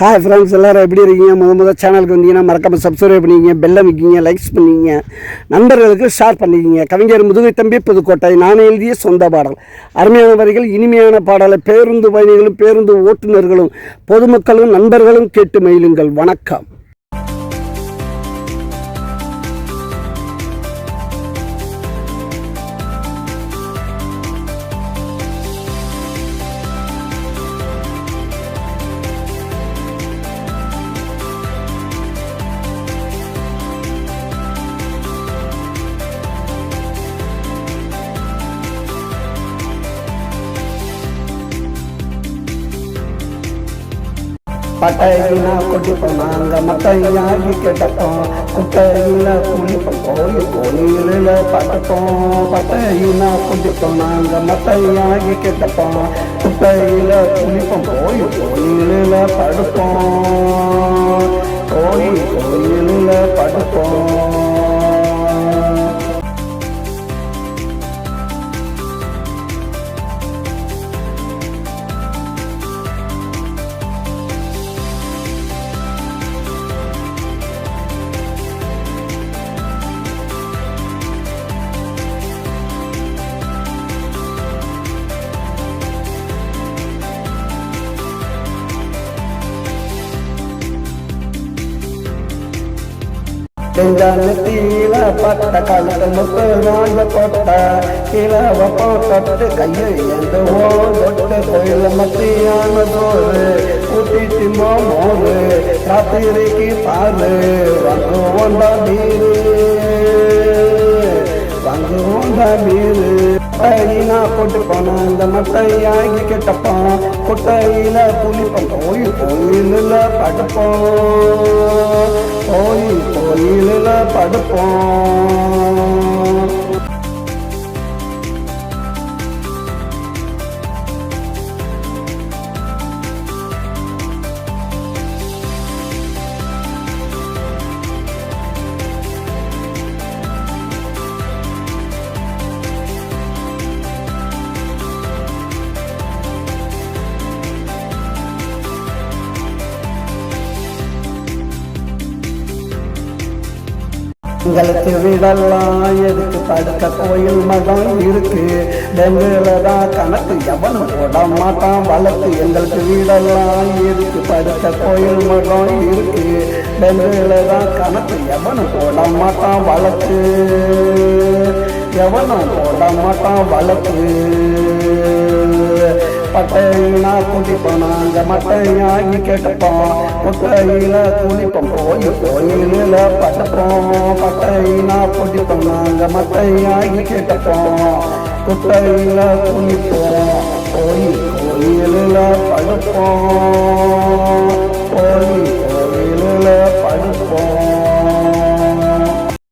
Hi friends, எல்லோரும் எப்படி இருக்கீங்க? முதல் சேனலுக்கு வந்தீங்கன்னா மறக்காமல் சப்ஸ்கிரைப் பண்ணிக்கிங்க, பெல்லை வைக்கிங்க, லைக்ஸ் பண்ணிக்கிங்க, நண்பர்களுக்கு ஷேர் பண்ணிக்கிங்க. கவிஞர் முதுகை தம்பி புதுக்கோட்டை. நான் எழுதிய சொந்த பாடல். அருமையான வரிகள், இனிமையான பாடலை பேருந்து பயணிகளும் பேருந்து ஓட்டுநர்களும் பொதுமக்களும் நண்பர்களும் கேட்டு மகிழுங்கள். வணக்கம். பட்டையில கொட்டிப்போம் நாங்க மட்டையாகி கேட்டப்போம், குட்டையில குளிப்போம் கோயிலில் பட்டப்போம். பட்டையில கொட்டிப்போம் நாங்க மட்டையாகி கேட்டப்போம், குட்டையில குளிப்போம் கோயிலில் படுப்போம். கோயிலில் படுப்போம். நெத்தியில பட்ட கழுத்து முத்து ராஜ கொட்ட கிழவ போட்டு கையை எந்தவோ தொட்டு கோயில மத்தியான சோறு ஊட்டி திம்போ மோறு ராத்திரிக்கு பாரு வந்து வந்தா மீறு வந்து வந்தா மீறு. குட்டையில போட்டு போன இந்த மட்டையாகி கெட்டப்பான், குட்டையில புளிப்போம் கோயிலில் படுப்போம். கோயிலில் படுப்போம். எங்களுக்கு வீடெல்லாம் எதுக்கு படுக்க கோயில் மடம் இருக்கு, டெங்குல தான் கணக்கு எவனும் போட மாட்டான் வழக்கு. எங்களுக்கு வீடெல்லாம் எதுக்கு படுக்க கோயில் மடம் இருக்கு, டெங்குல தான் கணக்கு எவனும் போட மாட்டான் வழக்கு. எவனும் போட மாட்டான் வழக்கு. பட்டையினா குளிப்போம் நாங்க மட்டையாகி கேட்டப்போம், குட்டையில குளிப்போம் கோயிலில் பட்டப்போம். பட்டையினா குளிப்போம் நாங்க மட்டையாகி கேட்டப்போம், குட்டையில குளிப்போம் கோயிலில் படுப்போம்.